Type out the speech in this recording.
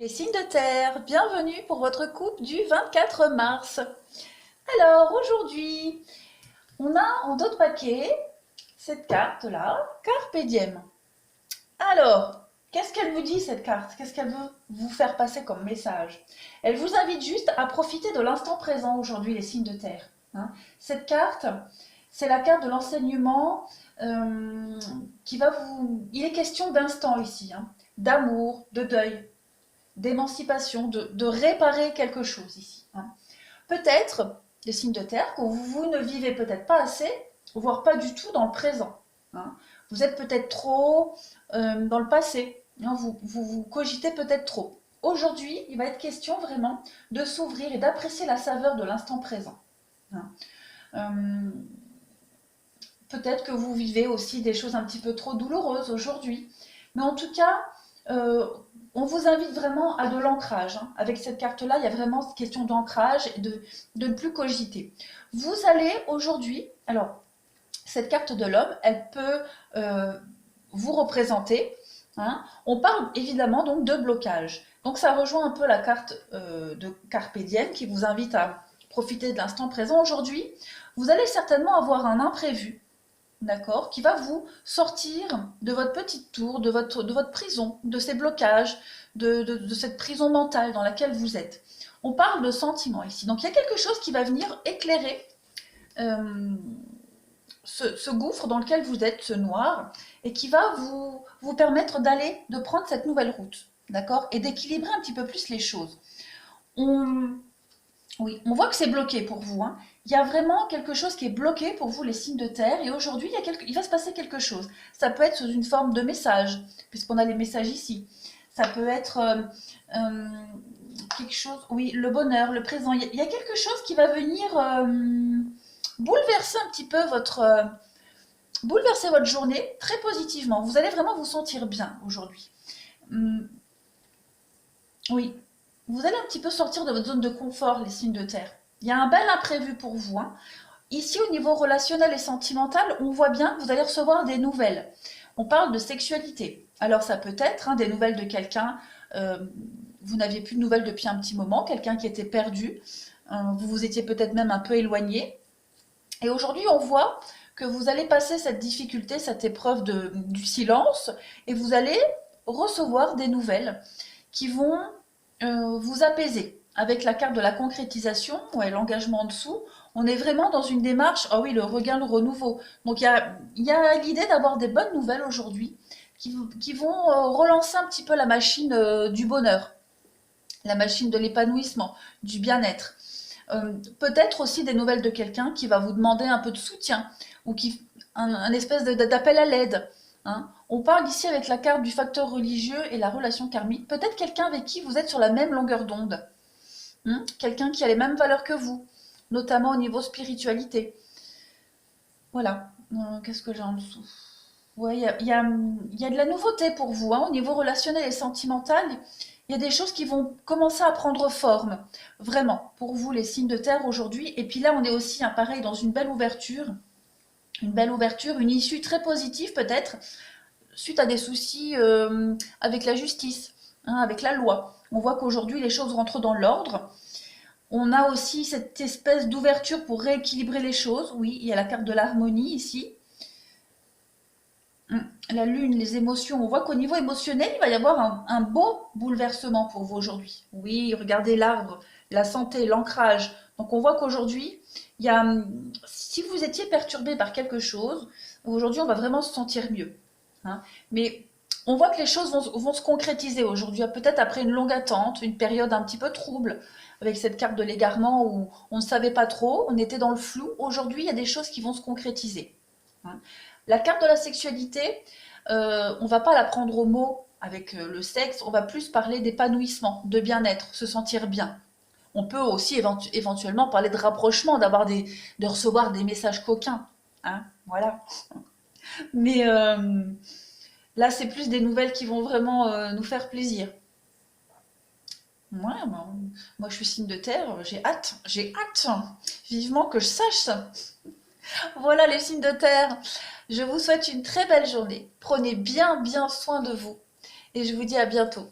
Les signes de terre, bienvenue pour votre coupe du 24 mars. Alors aujourd'hui, on a en dos de paquet cette carte-là, Carpe Diem. Alors, qu'est-ce qu'elle vous dit cette carte? Qu'est-ce qu'elle veut vous faire passer comme message? Elle vous invite juste à profiter de l'instant présent aujourd'hui, les signes de terre. Cette carte, c'est la carte de l'enseignement qui va vous... Il est question d'instant ici, d'amour, de deuil, d'émancipation, de réparer quelque chose ici. Peut-être, les signes de terre, que vous ne vivez peut-être pas assez, voire pas du tout dans le présent. Vous êtes peut-être trop dans le passé. Vous cogitez peut-être trop. Aujourd'hui, il va être question vraiment de s'ouvrir et d'apprécier la saveur de l'instant présent. Peut-être que vous vivez aussi des choses un petit peu trop douloureuses aujourd'hui. Mais en tout cas, on vous invite vraiment à de l'ancrage. Avec cette carte-là, il y a vraiment cette question d'ancrage et de ne plus cogiter. Vous allez aujourd'hui, alors, cette carte de l'homme, elle peut vous représenter. On parle évidemment donc de blocage. Donc ça rejoint un peu la carte de Carpe Diem qui vous invite à profiter de l'instant présent. Aujourd'hui, vous allez certainement avoir un imprévu, d'accord, qui va vous sortir de votre petite tour, de votre prison, de ces blocages, de cette prison mentale dans laquelle vous êtes. On parle de sentiments ici. Donc il y a quelque chose qui va venir éclairer ce gouffre dans lequel vous êtes, ce noir, et qui va vous permettre de prendre cette nouvelle route, d'accord, et d'équilibrer un petit peu plus les choses. Oui, on voit que c'est bloqué pour vous. Il y a vraiment quelque chose qui est bloqué pour vous, les signes de terre, et aujourd'hui, il va se passer quelque chose. Ça peut être sous une forme de message, puisqu'on a les messages ici. Ça peut être quelque chose, oui, le bonheur, le présent. Il y a quelque chose qui va venir bouleverser un petit peu bouleverser votre journée très positivement. Vous allez vraiment vous sentir bien aujourd'hui. Oui, vous allez un petit peu sortir de votre zone de confort, les signes de terre. Il y a un bel imprévu pour vous. Ici, au niveau relationnel et sentimental, on voit bien que vous allez recevoir des nouvelles. On parle de sexualité. Alors, ça peut être des nouvelles de quelqu'un, vous n'aviez plus de nouvelles depuis un petit moment, quelqu'un qui était perdu, vous vous étiez peut-être même un peu éloigné. Et aujourd'hui, on voit que vous allez passer cette difficulté, cette épreuve du silence, et vous allez recevoir des nouvelles qui vont vous apaiser. Avec la carte de la concrétisation, ouais, l'engagement en dessous, on est vraiment dans une démarche, ah oui, le regain, le renouveau. Donc il y a l'idée d'avoir des bonnes nouvelles aujourd'hui qui vont relancer un petit peu la machine du bonheur, la machine de l'épanouissement, du bien-être. Peut-être aussi des nouvelles de quelqu'un qui va vous demander un peu de soutien ou un espèce d'appel à l'aide. On parle ici avec la carte du facteur religieux et la relation karmique. Peut-être quelqu'un avec qui vous êtes sur la même longueur d'onde. Quelqu'un qui a les mêmes valeurs que vous, notamment au niveau spiritualité. Voilà. Qu'est-ce que j'ai en dessous? Ouais, il y a de la nouveauté pour vous. Au niveau relationnel et sentimental, il y a des choses qui vont commencer à prendre forme. Vraiment, pour vous, les signes de terre aujourd'hui. Et puis là, on est aussi, pareil, dans une belle ouverture. Une belle ouverture, une issue très positive peut-être, suite à des soucis avec la justice, avec la loi. On voit qu'aujourd'hui, les choses rentrent dans l'ordre. On a aussi cette espèce d'ouverture pour rééquilibrer les choses. Oui, il y a la carte de l'harmonie ici. La lune, les émotions. On voit qu'au niveau émotionnel, il va y avoir un beau bouleversement pour vous aujourd'hui. Oui, regardez l'arbre, la santé, l'ancrage. Donc on voit qu'aujourd'hui, si vous étiez perturbé par quelque chose, aujourd'hui on va vraiment se sentir mieux. Mais on voit que les choses vont se concrétiser aujourd'hui, peut-être après une longue attente, une période un petit peu trouble, avec cette carte de l'égarement où on ne savait pas trop, on était dans le flou. Aujourd'hui, il y a des choses qui vont se concrétiser. La carte de la sexualité, on ne va pas la prendre au mot avec le sexe, on va plus parler d'épanouissement, de bien-être, se sentir bien. On peut aussi éventuellement parler de rapprochement, de recevoir des messages coquins. Voilà. Mais là, c'est plus des nouvelles qui vont vraiment nous faire plaisir. Ouais, moi, je suis signe de terre, j'ai hâte, vivement que je sache ça. Voilà les signes de terre. Je vous souhaite une très belle journée. Prenez bien soin de vous et je vous dis à bientôt.